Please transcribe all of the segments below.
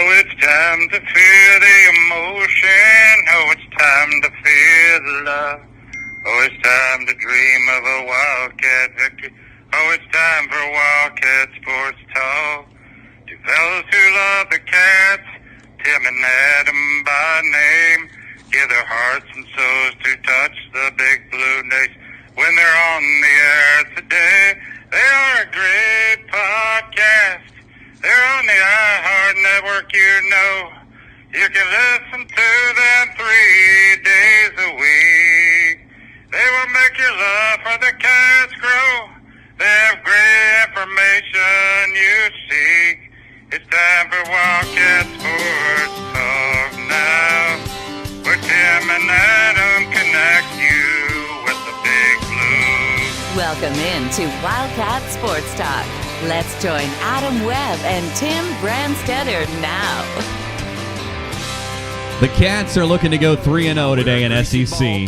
Oh, it's time to feel the emotion. Oh, it's time to feel the love. Oh, it's time to dream of a Wildcat victory. Oh, it's time for Wildcat Sports Talk. To fellas who love the Cats, Tim and Adam by name, give their hearts and souls to touch the big blue nation. When they're on the air today, they are a great podcast. They're on the iHeart Network, you know. You can listen to them 3 days a week. They will make your love for the Cats grow. They have great information you seek. It's time for Wildcat Sports Talk now, where Tim and Adam connect you with the Big Blue. Welcome in to Wildcat Sports Talk. Let's join Adam Webb and Tim Brandstetter now. The Cats are looking to go 3-0 today in SEC.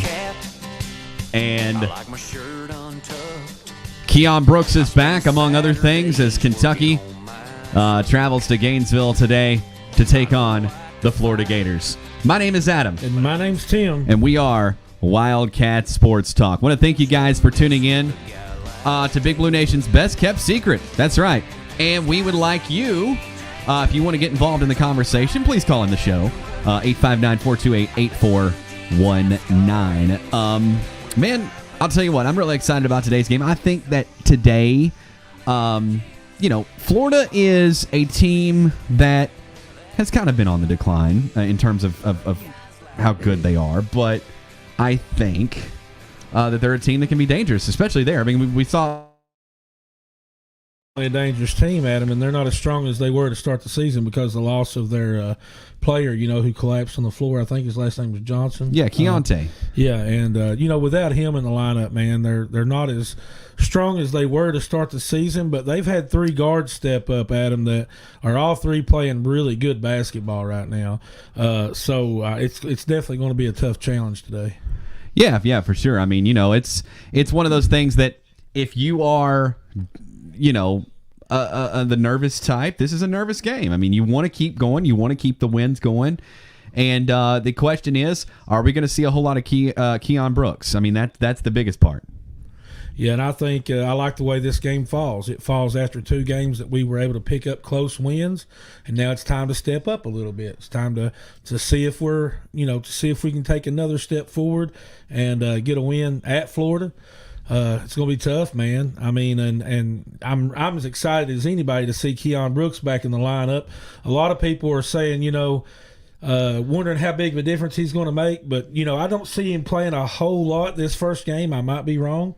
And Keon Brooks is back, among other things, as Kentucky travels to Gainesville today to take on the Florida Gators. My name is Adam. And my name's Tim. And we are Wildcat Sports Talk. I want to thank you guys for tuning in to Big Blue Nation's best kept secret. That's right. And we would like you, if you want to get involved in the conversation, please call in the show, 859-428-8419. Man, I'll tell you what, I'm really excited about today's game. I think that today, Florida is a team that has kind of been on the decline in terms of how good they are, but I think that they're a team that can be dangerous, especially there. I mean, we saw a dangerous team, Adam, and they're not as strong as they were to start the season because of the loss of their player, who collapsed on the floor. I think his last name was Johnson. Yeah, Keontae. And without him in the lineup, man, they're not as strong as they were to start the season, but they've had three guards step up, Adam, that are all three playing really good basketball right now. So it's definitely going to be a tough challenge today. Yeah, for sure. I mean, it's one of those things that if you are the nervous type, this is a nervous game. I mean, you want to keep going. You want to keep the wins going. And the question is, are we going to see a whole lot of Keon Brooks? I mean, that's the biggest part. Yeah, and I think I like the way this game falls. It falls after two games that we were able to pick up close wins, and now it's time to step up a little bit. It's time to see if we're, to see if we can take another step forward and get a win at Florida. It's going to be tough, man. I mean, and I'm as excited as anybody to see Keon Brooks back in the lineup. A lot of people are saying, wondering how big of a difference he's going to make, but I don't see him playing a whole lot this first game. I might be wrong.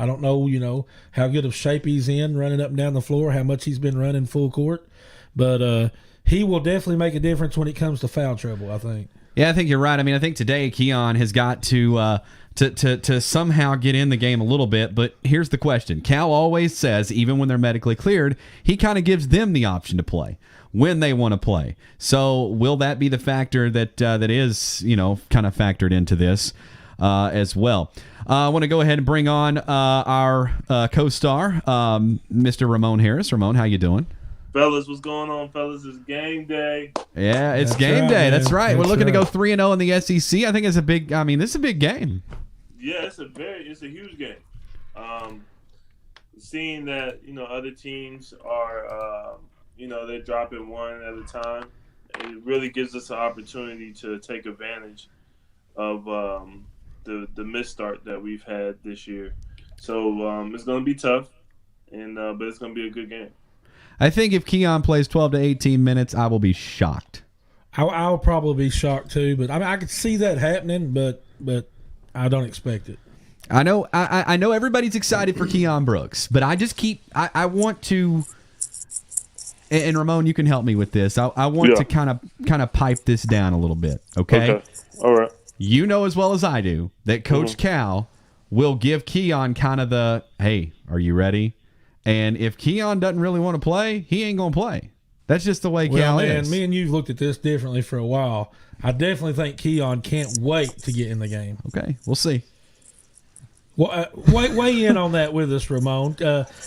I don't know, how good of shape he's in running up and down the floor, how much he's been running full court. But he will definitely make a difference when it comes to foul trouble, I think. Yeah, I think you're right. I mean, I think today Keon has got to somehow get in the game a little bit. But here's the question. Cal always says, even when they're medically cleared, he kind of gives them the option to play when they want to play. So will that be the factor that is, kind of factored into this as well? I want to go ahead and bring on our co-star, Mr. Ramon Harris. Ramon, how you doing? Fellas, what's going on, fellas? It's game day. Yeah, it's game day. That's right. We're looking to go 3-0 in the SEC. I think it's this is a big game. Yeah, it's a huge game. Seeing that, other teams are, they're dropping one at a time, it really gives us an opportunity to take advantage of the misstart that we've had this year. So it's going to be tough, but it's going to be a good game. I think if Keon plays 12 to 18 minutes, I will be shocked. I'll probably be shocked too, but I could see that happening, but I don't expect it. I know everybody's excited for Keon Brooks, but I want to, and Ramon, you can help me with this. I want to kind of pipe this down a little bit, okay? All right. You know as well as I do that Coach Cal will give Keon kind of the, hey, are you ready? And if Keon doesn't really want to play, he ain't going to play. That's just the way Cal is. Me and you've looked at this differently for a while. I definitely think Keon can't wait to get in the game. Okay, we'll see. Well, weigh in on that with us, Ramon.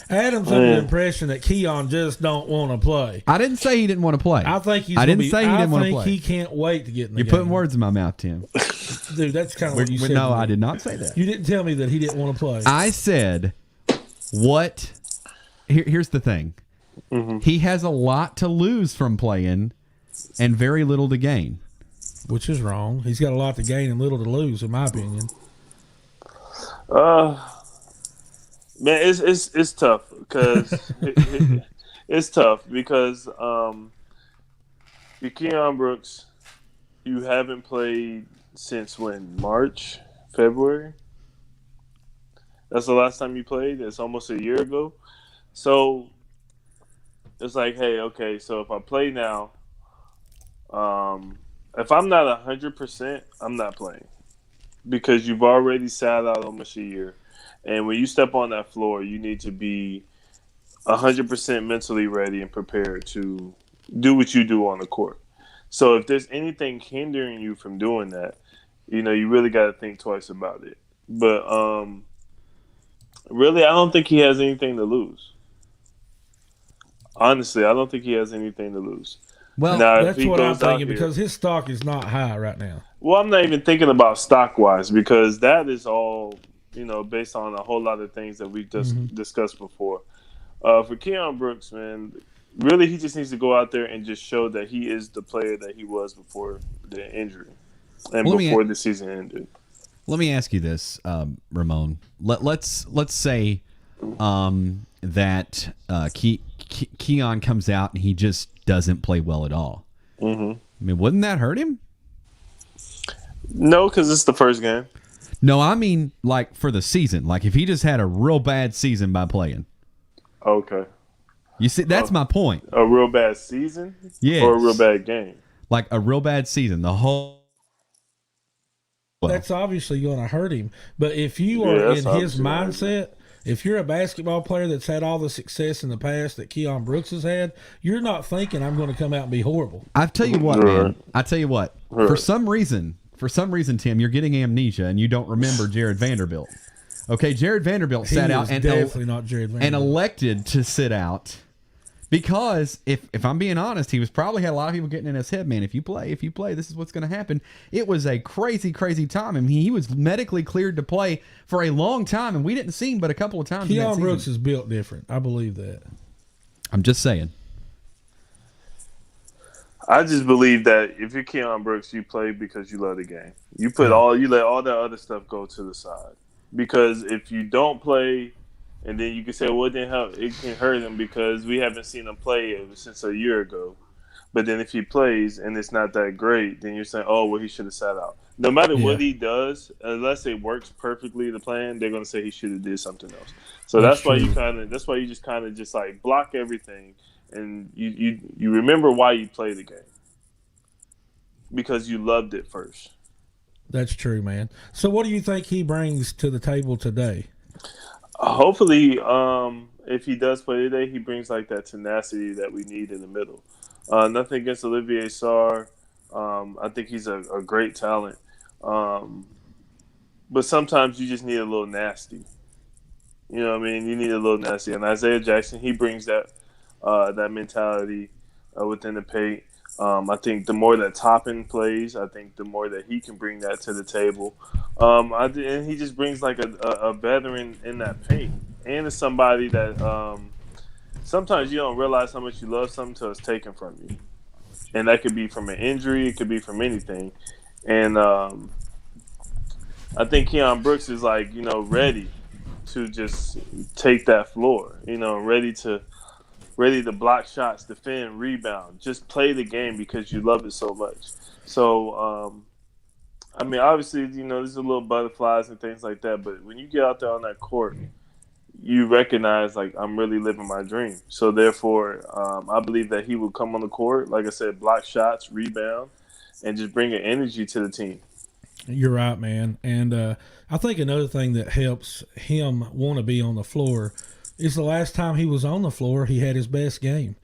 Adam's under the impression that Keon just don't want to play. I didn't say he didn't want to play. I think he's. I didn't say he didn't want to play. He can't wait to get in the You're game. putting words in my mouth, Tim. Dude, that's kind of what you said. No, I did not say that. You didn't tell me that he didn't want to play. I said, what? Here's the thing. Mm-hmm. He has a lot to lose from playing and very little to gain. Which is wrong. He's got a lot to gain and little to lose, in my opinion. Man, it's tough because it's tough because you're Keon Brooks. You haven't played since when? March, February. That's the last time you played. It's almost a year ago. So it's like, hey, okay. So if I play now, if I'm not 100%, I'm not playing because you've already sat out almost a year. And when you step on that floor, you need to be 100% mentally ready and prepared to do what you do on the court. So if there's anything hindering you from doing that, you really got to think twice about it. But really, I don't think he has anything to lose. Honestly, I don't think he has anything to lose. Well, now, that's what I'm thinking because his stock is not high right now. Well, I'm not even thinking about stock-wise because that is all – based on a whole lot of things that we've just discussed before. For Keon Brooks, man, really he just needs to go out there and just show that he is the player that he was before the injury and before the season ended. Let me ask you this, Ramon. Let's say that Keon comes out and he just doesn't play well at all. Mm-hmm. I mean, wouldn't that hurt him? No, because it's the first game. No, I mean like for the season. Like if he just had a real bad season by playing. Okay. You see, that's my point. A real bad season? Yes. Or a real bad game? Like a real bad season. The whole... Well, that's obviously going to hurt him. But if you are in his mindset, if you're a basketball player that's had all the success in the past that Keon Brooks has had, you're not thinking I'm going to come out and be horrible. I tell you what, man. I tell you what. For some reason, Tim, you're getting amnesia and you don't remember Jared Vanderbilt. Okay, Jared Vanderbilt sat out and definitely not Jared Vanderbilt. And elected to sit out because if I'm being honest, he was probably had a lot of people getting in his head, man, if you play, this is what's going to happen. It was a crazy, crazy time. I mean, he was medically cleared to play for a long time, and we didn't see him but a couple of times. Keon Brooks is built different. I believe that. I'm just saying. I just believe that if you're Keon Brooks, you play because you love the game. You let all that other stuff go to the side. Because if you don't play, and then you can say, well, it can hurt him because we haven't seen him play since a year ago. But then if he plays and it's not that great, then you're saying, oh, well, he should have sat out. No matter what he does, unless it works perfectly, the plan, they're going to say he should have did something else. So that's why you just kind of just like block everything. And you remember why you play the game. Because you loved it first. That's true, man. So what do you think he brings to the table today? Hopefully, if he does play today, he brings like that tenacity that we need in the middle. Nothing against Olivier Sarr. I think he's a great talent. But sometimes you just need a little nasty. You know what I mean? You need a little nasty. And Isaiah Jackson, he brings that mentality within the paint. I think the more that Toppin plays, I think the more that he can bring that to the table. And he just brings like a veteran in that paint. And it's somebody that sometimes you don't realize how much you love something until it's taken from you. And that could be from an injury. It could be from anything. And I think Keon Brooks is like, ready to just take that floor, ready to block shots, defend, rebound, just play the game because you love it so much. So, I mean, obviously, there's a little butterflies and things like that, but when you get out there on that court, you recognize, like, I'm really living my dream. So, therefore, I believe that he will come on the court, like I said, block shots, rebound, and just bring an energy to the team. You're right, man. And I think another thing that helps him want to be on the floor is the last time he was on the floor, he had his best game.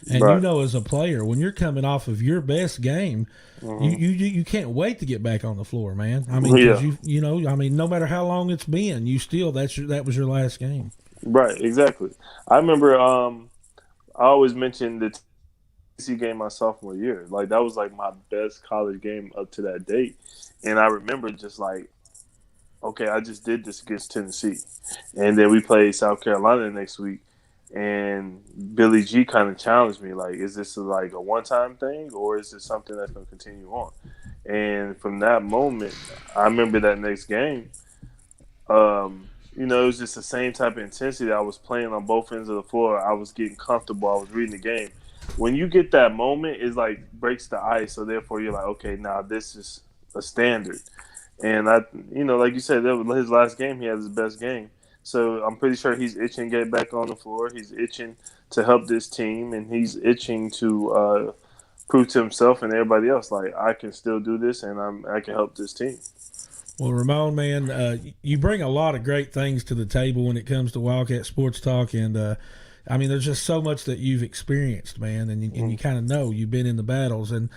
And Right. you know, as a player, when you're coming off of your best game, you can't wait to get back on the floor, man. I mean, 'cause you know, I mean, no matter how long it's been, you still that was your last game. Right, exactly. I remember I always mentioned the TC game my sophomore year. Like that was like my best college game up to that date. And I remember just like, okay, I just did this against Tennessee. And then we played South Carolina next week. And Billy G kind of challenged me, like, is this like a one-time thing or is this something that's going to continue on? And from that moment, I remember that next game, you know, it was just the same type of intensity. I was playing on both ends of the floor. I was getting comfortable. I was reading the game. When you get that moment, it's like breaks the ice. So therefore, you're like, okay, now this is a standard. And you know, like you said, that was his last game. He had his best game. So I'm pretty sure he's itching to get back on the floor. He's itching to help this team, and he's itching to prove to himself and everybody else, like, I can still do this, and I can help this team. Well, Ramon, man, you bring a lot of great things to the table when it comes to Wildcat Sports Talk, and I mean, there's just so much that you've experienced, man, and you kind of know you've been in the battles, and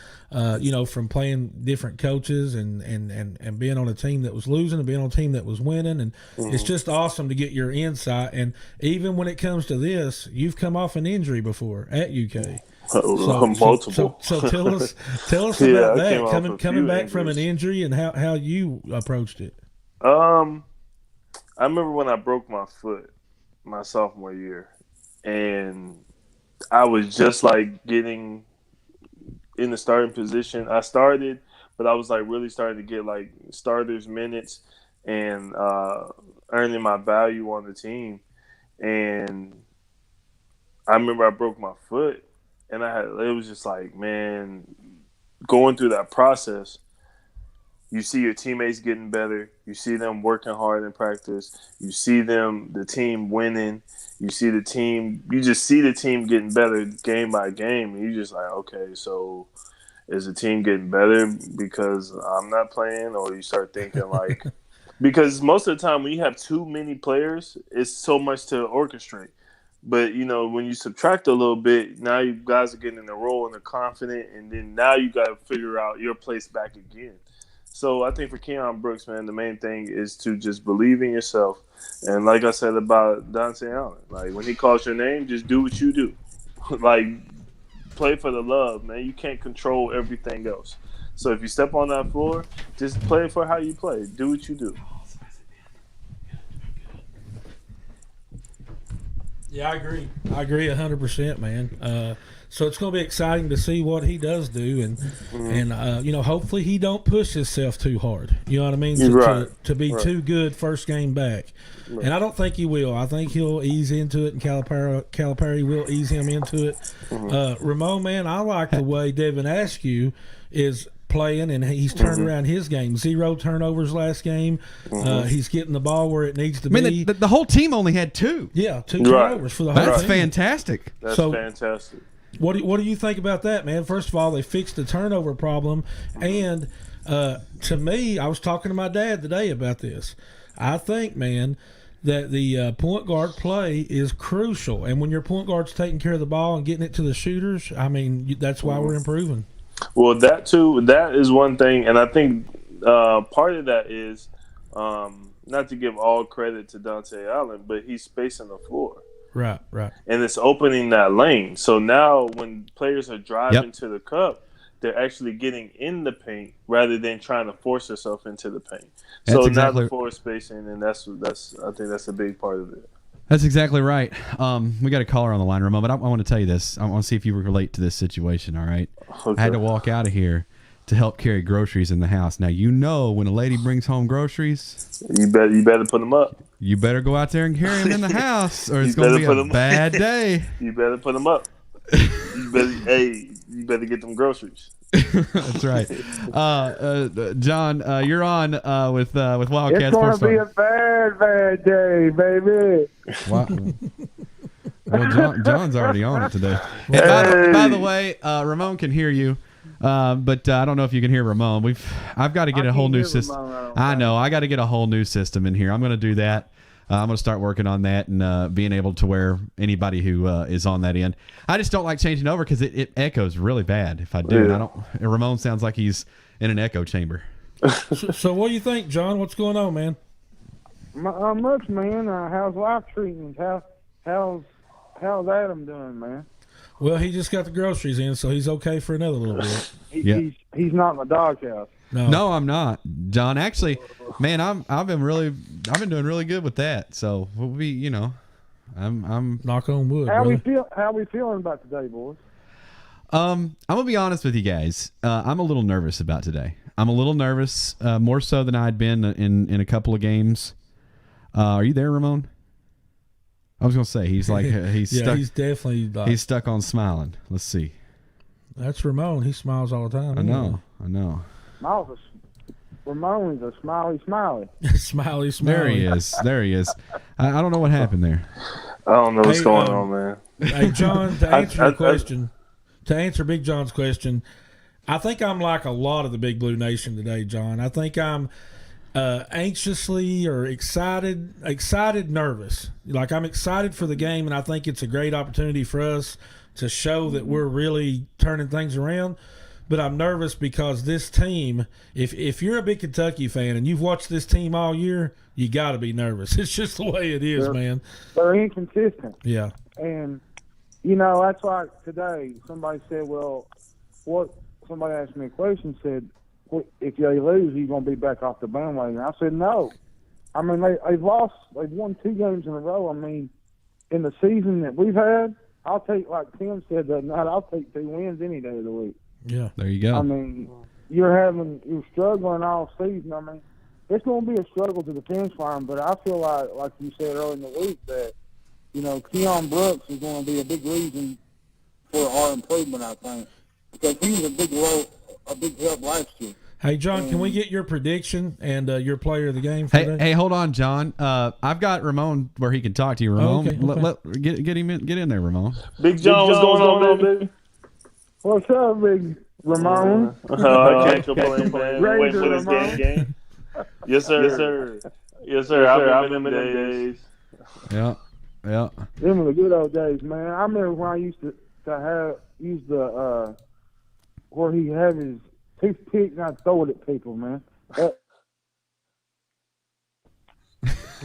you know, from playing different coaches and being on a team that was losing and being on a team that was winning, and it's just awesome to get your insight. And even when it comes to this, you've come off an injury before at UK. Multiple. So tell us Yeah, about I came that. off a Coming few back from an injuries. injury and how you approached it. I remember when I broke my foot my sophomore year, and I was just like getting in the starting position. I started, but I was like really starting to get like starters minutes and earning my value on the team. And I remember I broke my foot, and it was just like, man, going through that process. You see your teammates getting better. You see them working hard in practice. You see the team winning. You just see the team getting better game by game. And you're just like, okay, so is the team getting better because I'm not playing? Or you start thinking like, because most of the time when you have too many players, it's so much to orchestrate. But, you know, when you subtract a little bit, now you guys are getting in the role and they're confident. And then now you got to figure out your place back again. So I think for Keon Brooks, man, the main thing is to just believe in yourself. And like I said about Dante Allen, like when he calls your name, just do what you do. Like, play for the love, man. You can't control everything else. So if you step on that floor, just play for how you play. Do what you do. Yeah, I agree. I agree 100%, man. So it's going to be exciting to see what he does do, and you know, hopefully he don't push himself too hard. You know what I mean? To be too good first game back, and I don't think he will. I think he'll ease into it, and Calipari will ease him into it. Ramon, man, I like the way Devin Askew is playing, and he's turned around his game. 0 turnovers last game. He's getting the ball where it needs to be. I mean, the whole team only had 2. Yeah, 2 turnovers for the whole That's team. fantastic. That's fantastic. What do you think about that, man? First of all, they fixed the turnover problem, and to me, I was talking to my dad today about this. I think, man, that the point guard play is crucial, and when your point guard's taking care of the ball and getting it to the shooters, I mean, that's why we're improving. Well, that is one thing, and I think part of that is not to give all credit to Dante Allen, but he's spacing the floor. Right. And it's opening that lane. So now when players are driving to the cup, they're actually getting in the paint rather than trying to force themselves into the paint. So now the floor is spacing, and that's I think that's a big part of it. That's exactly right. We got a caller on the line, Ramon, but I want to tell you this. I want to see if you relate to this situation, all right? Okay. I had to walk out of here to help carry groceries in the house. Now, you know when a lady brings home groceries, you better put them up. You better go out there and carry them in the house, or it's going to be a bad day. You better put them up. You better get them groceries. That's right. John, you're on with Wildcat Sports Talk. It's going to be a bad day, baby. Wow. Well, John's already on it today. And by the way, Ramon can hear you, but I don't know if you can hear Ramon. I've got to get a whole new system. I know. I got to get a whole new system in here. I'm going to do that. I'm going to start working on that and being able to where anybody who is on that end. I just don't like changing over because it echoes really bad if I do. Yeah. And I don't. Ramon sounds like he's in an echo chamber. So what do you think, John? What's going on, man? Much, man. How's life treating you? How's Adam doing, man? Well, he just got the groceries in, so he's okay for another little bit. He's not in the doghouse. No, I'm not, John. Actually, man, I've been doing really good with that. So we'll be, you know, I'm knock on wood. How we feeling about today, boys? I'm gonna be honest with you guys. I'm a little nervous about today. I'm a little nervous, more so than I'd been in a couple of games. Are you there, Ramon? I was gonna say he's like he's yeah, stuck. he's definitely He's stuck on smiling. Let's see. That's Ramon. He smiles all the time. I know. Ramon is a smiley. Smiley. There he is. I don't know what happened there. I don't know what's going on, man. Hey, John, to answer your question, to answer Big John's question, I think I'm like a lot of the Big Blue Nation today, John. I think I'm anxiously or excited, nervous. Like I'm excited for the game, and I think it's a great opportunity for us to show that we're really turning things around. But I'm nervous because this team, if you're a big Kentucky fan and you've watched this team all year, you got to be nervous. It's just the way it is, man. They're inconsistent. Yeah. And, you know, that's like today somebody said, well, somebody asked me a question, said, if they lose, you're going to be back off the bandwagon. I said, no. I mean, they've won 2 games in a row. I mean, in the season that we've had, I'll take, like Tim said that night, I'll take 2 wins any day of the week. Yeah. There you go. I mean, you're struggling all season. I mean, it's going to be a struggle to the finish line, but I feel like you said earlier in the week, that, you know, Keon Brooks is going to be a big reason for our improvement, I think, because he was a big help last year. Hey, John, can we get your prediction and your player of the game for today? Hey, hold on, John. I've got Ramon where he can talk to you. Ramon, okay. Get him in. Get in there, Ramon. Big John, what's going on, baby? What's up, big Ramon? I can't complain, man. Waiting for this game. Yes, sir. I remember them days. Yeah. Them were the good old days, man. I remember when I used to use the where he had his toothpick and I'd throw it at people, man.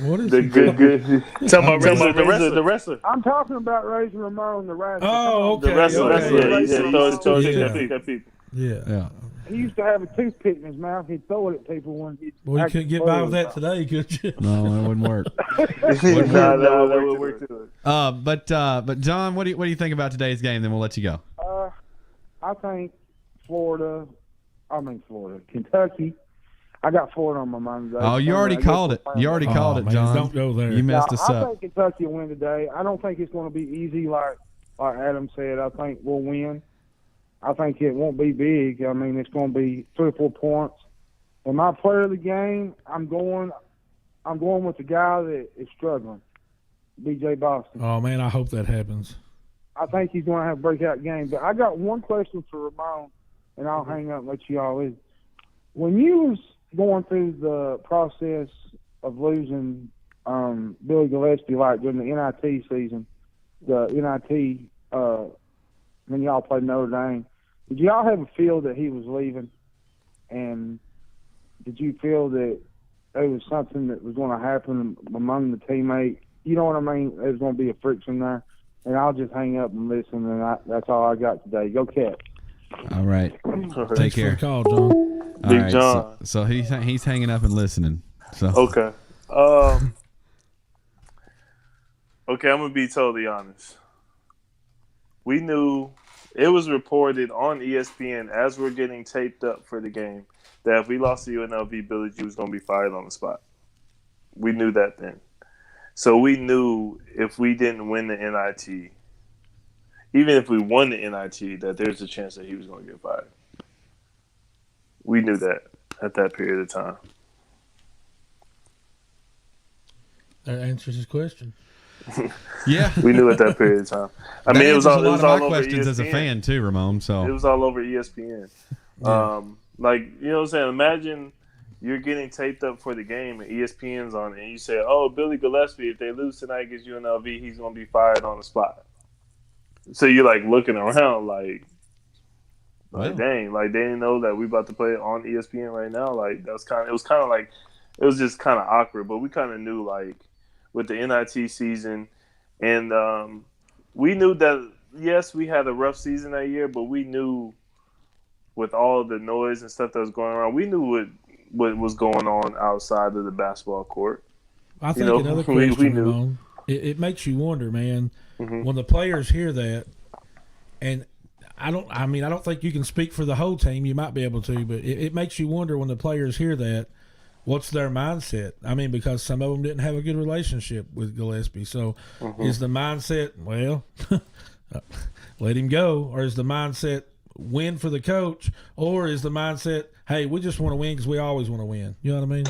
What is good? Talking about the wrestler. I'm talking about Razor Ramon, the wrestler. Oh, okay. The wrestler. Okay. Throw at people. Yeah. He used to have a toothpick in his mouth. He'd throw it at people when he'd. Well, you couldn't get by with that today, could you? No, that wouldn't work. That would work to it. But John, what do you think about today's game? Then we'll let you go. I think Kentucky. I got Florida on my mind today. Oh, you already called it. You already called it, man, John. don't go there. You messed us I up. think Kentucky will win today. I don't think it's going to be easy like Adam said. I think we'll win. I think it won't be big. I mean, it's going to be 3 or 4 points. And my player of the game, I'm going with the guy that is struggling, B.J. Boston. Oh, man, I hope that happens. I think he's going to have a breakout game. But I got one question for Ramon, and I'll hang up and let you all in. When you was going through the process of losing Billy Gillespie, like during the NIT season, the NIT when y'all played Notre Dame, did y'all have a feel that he was leaving? And did you feel that there was something that was going to happen among the teammates? You know what I mean? There's going to be a friction there. And I'll just hang up and listen, and that's all I got today. Go Cats. All right. Take care. Call, John. Big right, John. So he's hanging up and listening. So Okay. Okay, I'm gonna be totally honest. We knew it was reported on ESPN as we're getting taped up for the game that if we lost to UNLV, Billy G was gonna be fired on the spot. We knew that then. So we knew if we didn't win the NIT, even if we won the NIT, that there's a chance that he was gonna get fired. We knew that at that period of time. That answers his question. yeah, We knew at that period of time. I mean, it was all a lot of my over questions ESPN. as a fan too, Ramon. So It was all over ESPN. Like, you know what I'm saying? Imagine you're getting taped up for the game and ESPN's on it, and you say, "Oh, Billy Gillespie, if they lose tonight against UNLV, he's gonna be fired on the spot." So you're like looking around, like dang, like they didn't know that we about to play it on ESPN right now. Like it was kind of like it was just kind of awkward, but we kind of knew like with the NIT season, and we knew that yes, we had a rough season that year, but we knew with all the noise and stuff that was going around, we knew what was going on outside of the basketball court. I think another question, Ramon, it makes you wonder, man, when the players hear that, and I don't think you can speak for the whole team. You might be able to, but it makes you wonder when the players hear that, what's their mindset? I mean, because some of them didn't have a good relationship with Gillespie. So is the mindset, well, let him go, or is the mindset win for the coach, or is the mindset, hey, we just want to win because we always want to win? You know what I mean?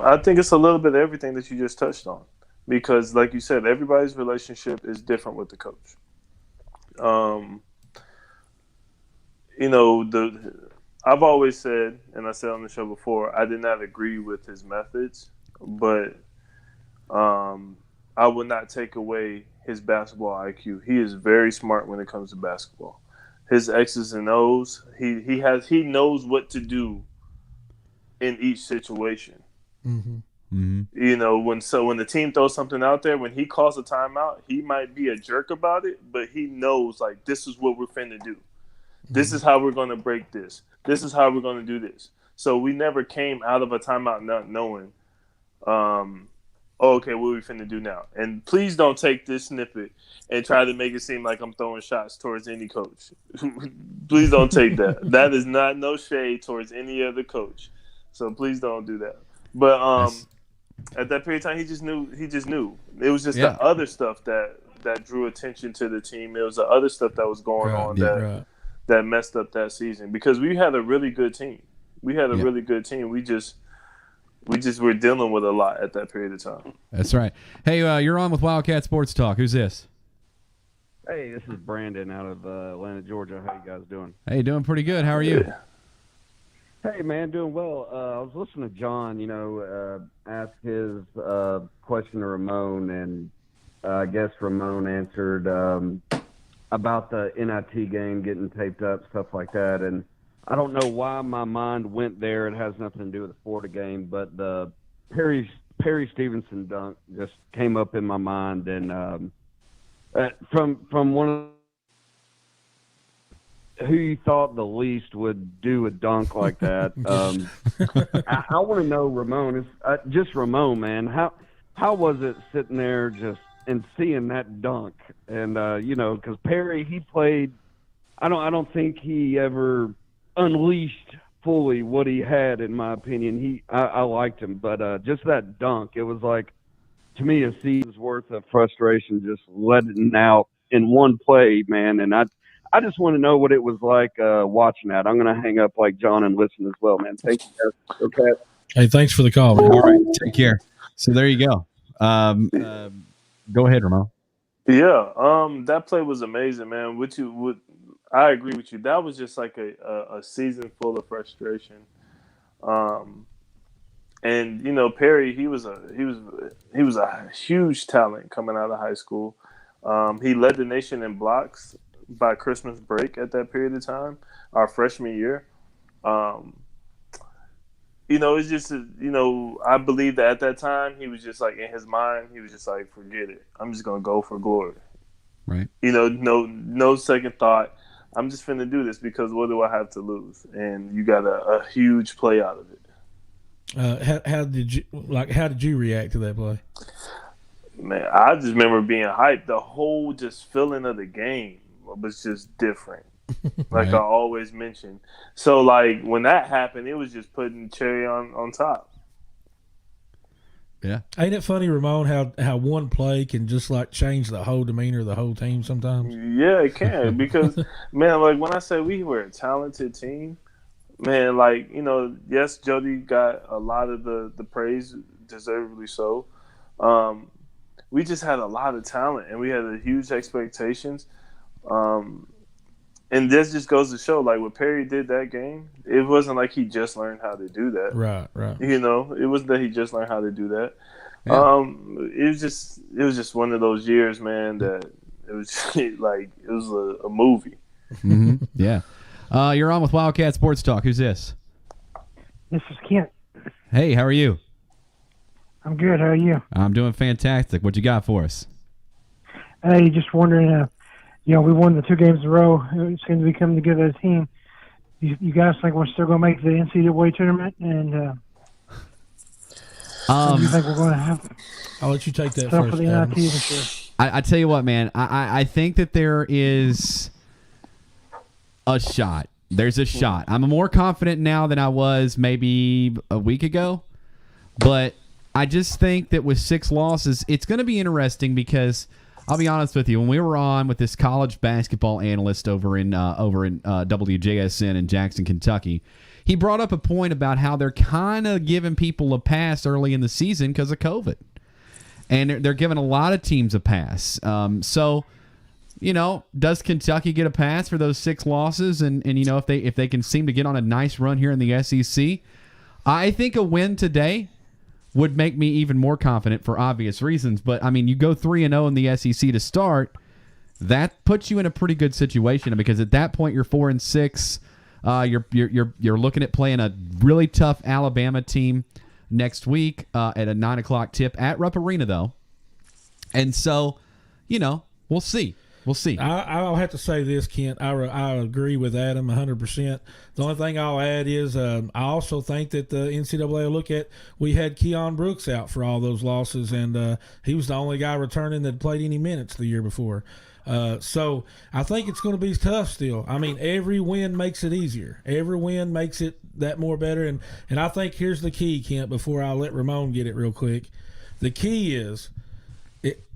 I think it's a little bit of everything that you just touched on, because like you said, everybody's relationship is different with the coach. I've always said, and I said on the show before, I did not agree with his methods, but I would not take away his basketball IQ. He is very smart when it comes to basketball. His X's and O's, he knows what to do in each situation. When the team throws something out there, when he calls a timeout, he might be a jerk about it, but he knows like this is what we're finna do. This is how we're going to break this. This is how we're going to do this. So we never came out of a timeout not knowing, okay, what are we finna do now? And please don't take this snippet and try to make it seem like I'm throwing shots towards any coach. Please don't take that. That is not no shade towards any other coach. So please don't do that. But at that period of time, he just knew. It was just the other stuff that drew attention to the team. It was the other stuff that was going on that messed up that season, because we had a really good team. We just were dealing with a lot at that period of time. That's right. Hey, you're on with Wildcat Sports Talk. Who's this? Hey, this is Brandon out of Atlanta, Georgia. How you guys doing? Hey, doing pretty good. How are you? Hey, man, doing well. I was listening to John, ask his question to Ramon, and I guess Ramon answered about the NIT game getting taped up, stuff like that. And I don't know why my mind went there. It has nothing to do with the Florida game, but the Perry Stevenson dunk just came up in my mind. And from one of who you thought the least would do a dunk like that. I want to know, Ramon, just Ramon, man, how was it sitting there just and seeing that dunk? And because Perry, he played, I don't think he ever unleashed fully what he had, in my opinion. I liked him, but just that dunk, it was like, to me, a season's worth of frustration just letting out in one play, man. And I just want to know what it was like watching that. I'm going to hang up like John and listen as well, man. Thank you, guys. Okay. Hey, thanks for the call, man. All right, take care. So there you go. Go ahead, Ramon. Yeah, that play was amazing, man. I agree with you. That was just like a season full of frustration. And Perry, he was a huge talent coming out of high school. He led the nation in blocks by Christmas break at that period of time, our freshman year. It's just, I believe that at that time, he was just like, in his mind, he was just like, forget it. I'm just going to go for glory. Right. No second thought. I'm just finna do this because what do I have to lose? And you got a huge play out of it. How did you react to that play? Man, I just remember being hyped. The whole just feeling of the game was just different. Like I always mention. So like when that happened, it was just putting cherry on top. Yeah. Ain't it funny, Ramon, how one play can just like change the whole demeanor of the whole team sometimes? Yeah, it can. Because man, like when I say we were a talented team, man, like, yes, Jody got a lot of the praise, deservedly so. We just had a lot of talent and we had huge expectations. And this just goes to show, like, what Perry did that game, it wasn't like he just learned how to do that. Right. You know, it wasn't that he just learned how to do that. Yeah. It was just one of those years, man, that it was like it was a movie. Mm-hmm. Yeah. You're on with Wildcat Sports Talk. Who's this? This is Kent. Hey, how are you? I'm good. How are you? I'm doing fantastic. What you got for us? Hey, just wondering, we won the 2 games in a row. It seems to be coming together as a team. You guys think we're still going to make the NCAA tournament? And do you think we're going to have I'll let you take that stuff first. for the Adam. NIT this year? I tell you what, man. I think that there is a shot. There's a shot. I'm more confident now than I was maybe a week ago. But I just think that with 6 losses, it's going to be interesting because I'll be honest with you. When we were on with this college basketball analyst over in WJSN in Jackson, Kentucky, he brought up a point about how they're kind of giving people a pass early in the season because of COVID. And they're giving a lot of teams a pass. So, does Kentucky get a pass for those 6 losses? And if they can seem to get on a nice run here in the SEC, I think a win today would make me even more confident for obvious reasons. But, I mean, you go 3-0 in the SEC to start, that puts you in a pretty good situation because at that point you're 4-6. You're looking at playing a really tough Alabama team next week at a 9:00 tip at Rupp Arena, though. And so, we'll see. We'll see. I'll have to say this, Kent. I agree with Adam 100%. The only thing I'll add is I also think that the NCAA will look at, we had Keon Brooks out for all those losses, and he was the only guy returning that played any minutes the year before. So I think it's going to be tough still. I mean, every win makes it easier. Every win makes it that more better. And I think here's the key, Kent, before I let Ramon get it real quick. The key is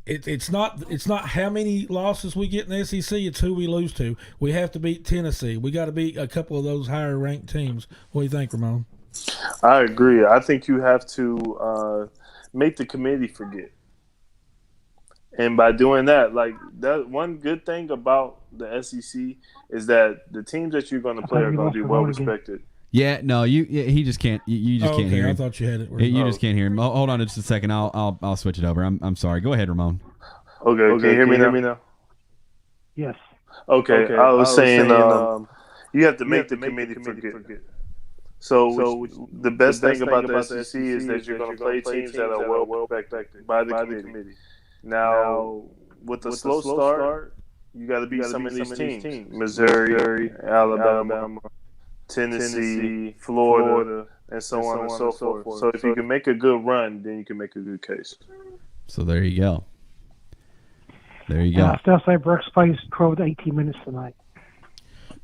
it's not how many losses we get in the SEC, it's who we lose to. We have to beat Tennessee. We got to beat a couple of those higher ranked teams. What do you think, Ramon? I agree. I think you have to make the committee forget. And by doing that, that one good thing about the SEC is that the teams that you're going to play are going to be well respected. Yeah, no, he just can't. You just can't hear him. I thought you had it. You just can't hear him. Hold on just a second. I'll switch it over. I'm sorry. Go ahead, Ramon. Okay. Can you hear me now? Yes. Okay. I was saying you have to make the committee forget. So the best thing about the SEC is that you're going to play teams that are well respected by the committee. Now, with a slow start, you got to beat some of these teams: Missouri, Alabama, Tennessee, Florida, and so on and so forth. So if you can make a good run, then you can make a good case. So there you go. I still say Brooks plays 12 to 18 minutes tonight.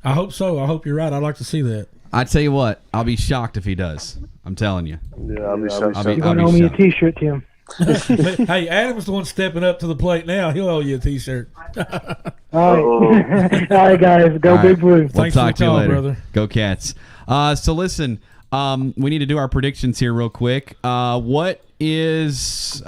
I hope so. I hope you're right. I'd like to see that. I tell you what, I'll be shocked if he does. I'm telling you. Yeah, I'll be shocked. You're going to owe me a T-shirt, Tim. Hey, Adam's the one stepping up to the plate now. He'll owe you a T-shirt. All right, guys. Go Big Blue. We'll Thanks talk for the to you call, later. brother. Go Cats. So listen, we need to do our predictions here real quick. What is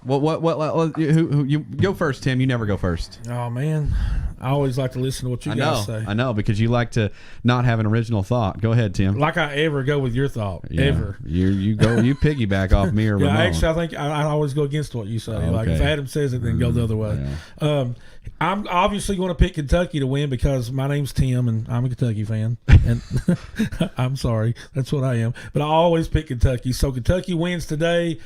who you go first, Tim? You never go first. Oh man, I always like to listen to what you guys say. I know because you like to not have an original thought. Go ahead, Tim. Like I ever go with your thought, ever. You piggyback off me or yeah. Ramon. Actually, I think I always go against what you say. Like if Adam says it, then go the other way. Yeah. I'm obviously going to pick Kentucky to win because my name's Tim and I'm a Kentucky fan. And I'm sorry, that's what I am. But I always pick Kentucky. So Kentucky wins today.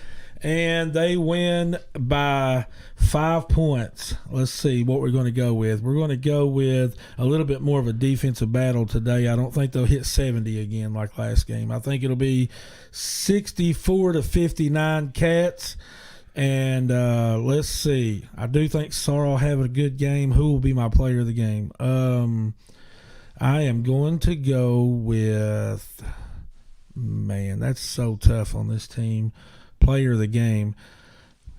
And they win by 5 points. Let's see what we're going to go with. We're going to go with a little bit more of a defensive battle today. I don't think they'll hit 70 again like last game. I think it'll be 64-59 Cats. And let's see. I do think Sarr will have a good game. Who will be my player of the game? I am going to go with – man, that's so tough on this team. Player of the game,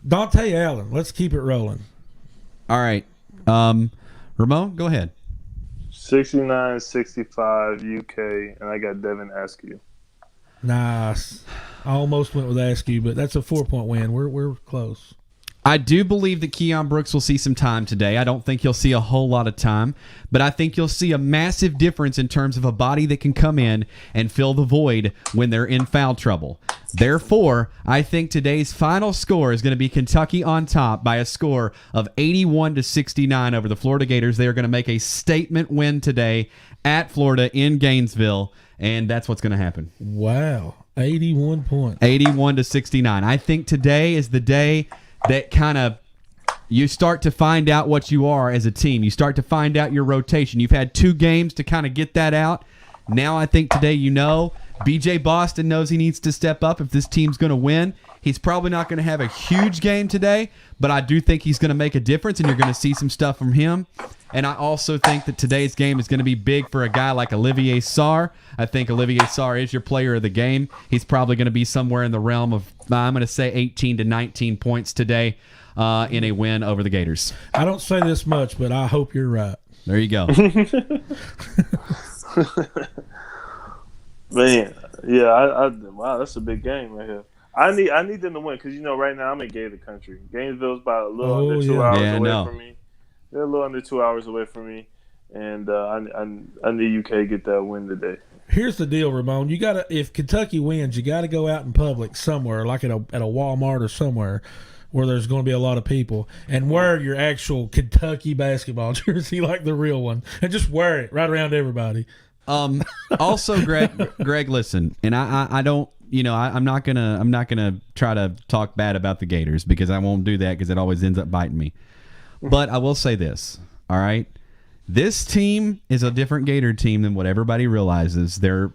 Dante Allen. Let's keep it rolling. All right. Ramon, go ahead. 69-65 UK, and I got Devin Askew. Nice. I almost went with Askew, but that's a 4-point win. We're close. I do believe that Keon Brooks will see some time today. I don't think he'll see a whole lot of time, but I think you'll see a massive difference in terms of a body that can come in and fill the void when they're in foul trouble. Therefore, I think today's final score is going to be Kentucky on top by a score of 81-69 over the Florida Gators. They are going to make a statement win today at Florida in Gainesville, and that's what's going to happen. Wow, 81 points. 81-69. I think today is the day that kind of you start to find out what you are as a team. You start to find out your rotation. You've had 2 games to kind of get that out. Now I think today BJ Boston knows he needs to step up if this team's going to win. He's probably not going to have a huge game today, but I do think he's going to make a difference, and you're going to see some stuff from him. And I also think that today's game is going to be big for a guy like Olivier Sarr. I think Olivier Sarr is your player of the game. He's probably going to be somewhere in the realm of, I'm going to say, 18 to 19 points today in a win over the Gators. I don't say this much, but I hope you're right. There you go. Man, yeah, wow, that's a big game right here. I need them to win because right now I'm in Gator country. Gainesville's about a little under 2 hours away from me. They're a little under 2 hours away from me, and I need UK get that win today. Here's the deal, Ramon. If Kentucky wins, you got to go out in public somewhere, like at a Walmart or somewhere, where there's going to be a lot of people, and wear your actual Kentucky basketball jersey, like the real one, and just wear it right around everybody. Also, Greg, listen, and I don't, I'm not gonna try to talk bad about the Gators because I won't do that because it always ends up biting me. But I will say this, all right? This team is a different Gator team than what everybody realizes. They're,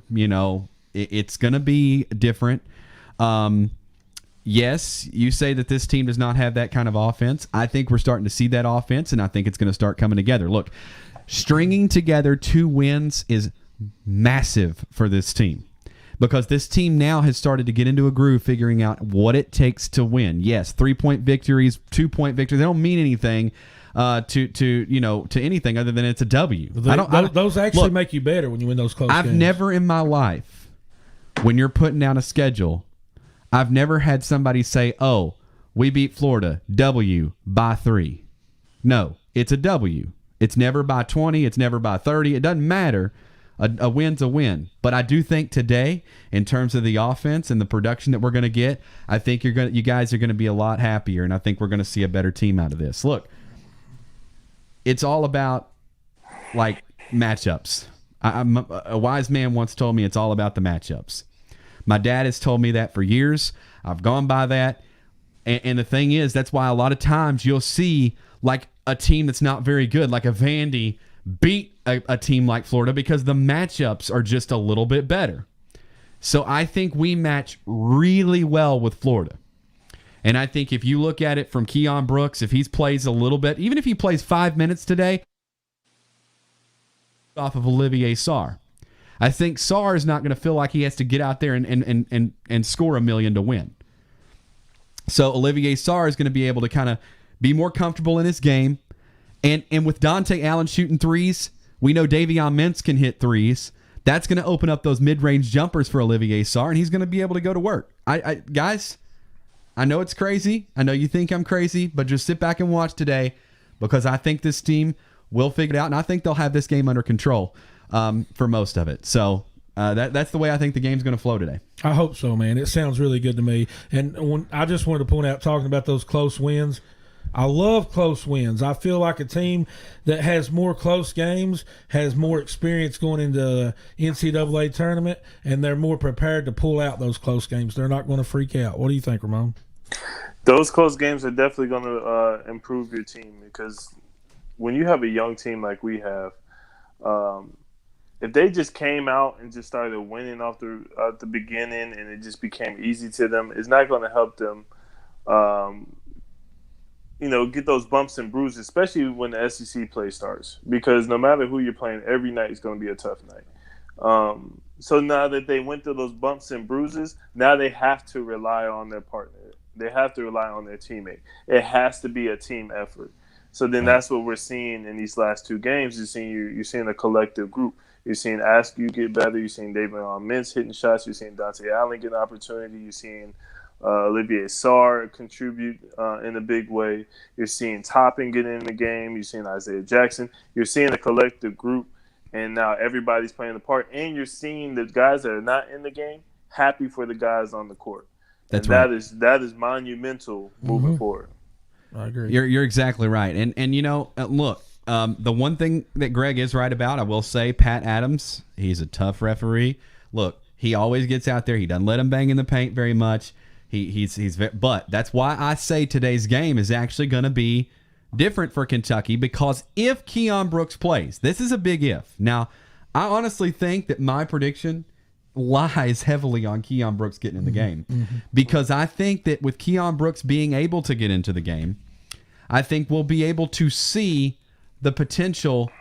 it's going to be different. Yes, you say that this team does not have that kind of offense. I think we're starting to see that offense, and I think it's going to start coming together. Look, stringing together 2 wins is massive for this team because this team now has started to get into a groove figuring out what it takes to win. Yes, 3-point victories, 2-point victories, they don't mean anything to anything other than it's a W. Those actually make you better when you win those close games. I've never in my life, when you're putting down a schedule, I've never had somebody say, "Oh, we beat Florida, W by 3." No, it's a W. It's never by 20. It's never by 30. It doesn't matter. A win's a win. But I do think today, in terms of the offense and the production that we're going to get, I think you guys are going to be a lot happier, and I think we're going to see a better team out of this. Look, it's all about matchups. A wise man once told me it's all about the matchups. My dad has told me that for years. I've gone by that. And the thing is, that's why a lot of times you'll see a team that's not very good, like a Vandy, beat a team like Florida because the matchups are just a little bit better. So I think we match really well with Florida. And I think if you look at it from Keon Brooks, if he plays a little bit, even if he plays 5 minutes today, off of Olivier Sarr, I think Sarr is not going to feel like he has to get out there and score $1 million to win. So Olivier Sarr is going to be able to kind of be more comfortable in his game. And with Dante Allen shooting threes, we know Davion Mintz can hit threes. That's going to open up those mid-range jumpers for Olivier Sarr, and he's going to be able to go to work. Guys, I know it's crazy. I know you think I'm crazy, but just sit back and watch today because I think this team will figure it out, and I think they'll have this game under control for most of it. So that's the way I think the game's going to flow today. I hope so, man. It sounds really good to me. And I just wanted to point out, talking about those close wins, I love close wins. I feel like a team that has more close games has more experience going into the NCAA tournament, and they're more prepared to pull out those close games. They're not going to freak out. What do you think, Ramon? Those close games are definitely going to improve your team because when you have a young team like we have, if they just came out and just started winning off the beginning and it just became easy to them, it's not going to help them get those bumps and bruises, especially when the SEC play starts. Because no matter who you're playing, every night is going to be a tough night. So now that they went through those bumps and bruises, now they have to rely on their partner. They have to rely on their teammate. It has to be a team effort. So then that's what we're seeing in these last 2 games. You're seeing a collective group. You're seeing Askew get better. You're seeing David Mintz hitting shots. You're seeing Dante Allen get an opportunity. You're seeing Olivier Sarr contribute in a big way. You're seeing Toppin get in the game. You're seeing Isaiah Jackson. You're seeing a collective group, and now everybody's playing a part. And you're seeing the guys that are not in the game happy for the guys on the court. That's right. That is monumental moving forward. I agree. You're exactly right. And you know, look, the one thing that Greg is right about, I will say, Pat Adams, he's a tough referee. Look, he always gets out there. He doesn't let him bang in the paint very much. But that's why I say today's game is actually going to be different for Kentucky, because if Keon Brooks plays, this is a big if. Now, I honestly think that my prediction lies heavily on Keon Brooks getting in the game, because I think that with Keon Brooks being able to get into the game, I think we'll be able to see the potential.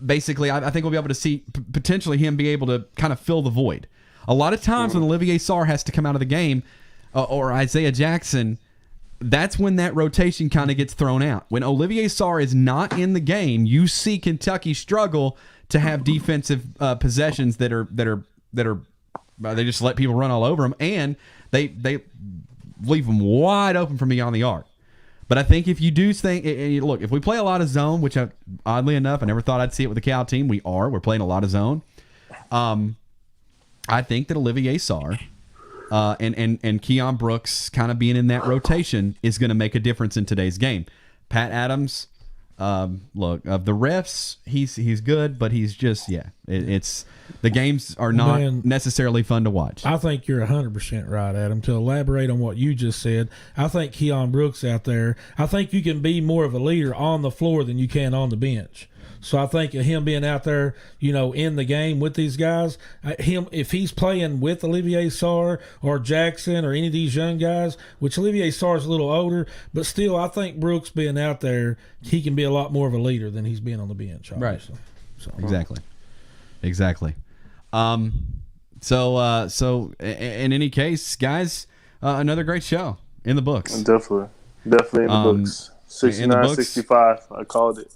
Basically, I think we'll be able to see potentially him be able to kind of fill the void. A lot of times when Olivier Sarr has to come out of the game, or Isaiah Jackson, that's when that rotation kind of gets thrown out. When Olivier Sarr is not in the game, you see Kentucky struggle to have defensive possessions that are they just let people run all over them, and they leave them wide open from beyond the arc. But I think if you do think, look, if we play a lot of zone, which oddly enough I never thought I'd see it with the Cal team, we're playing a lot of zone. I think that Olivier Sarr and Keon Brooks kind of being in that rotation is going to make a difference in today's game. Pat Adams, look, of the refs, he's good, but he's just, it's the games are not necessarily fun to watch. I think you're 100% right, Adam. To elaborate on what you just said, I think Keon Brooks out there, I think you can be more of a leader on the floor than you can on the bench. So I think him being out there, in the game with these guys, if he's playing with Olivier Sarr or Jackson or any of these young guys, which Olivier Sarr's a little older, but still I think Brooks being out there, he can be a lot more of a leader than he's being on the bench, obviously. Right. Exactly. So in any case, guys, another great show in the books. Definitely in the books. 69, 65, I called it.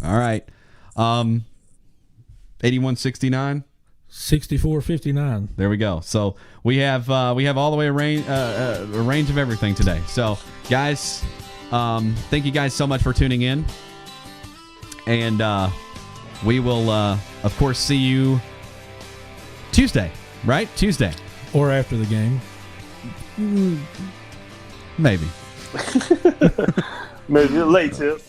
All right. 81-69, 64-59. There we go. So we have all the way a range of everything today. So guys, thank you guys so much for tuning in, and we will of course see you Tuesday, right? Tuesday or after the game, maybe. Maybe a late tip.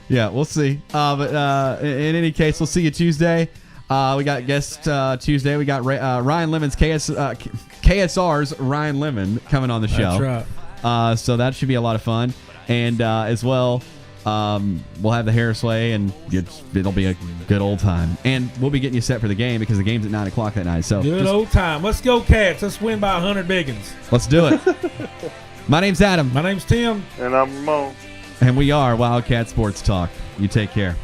Yeah, we'll see. But in any case, we'll see you Tuesday. We got guest Tuesday. We got Ryan Lemon's KSR's Ryan Lemon coming on the show. That's right. So that should be a lot of fun. And as well, we'll have the Harris Way, and it'll be a good old time. And we'll be getting you set for the game because the game's at 9 o'clock that night. So good old time. Let's go, Cats. Let's win by 100 biggins. Let's do it. My name's Adam. My name's Tim. And I'm Ramon. And we are Wildcat Sports Talk. You take care.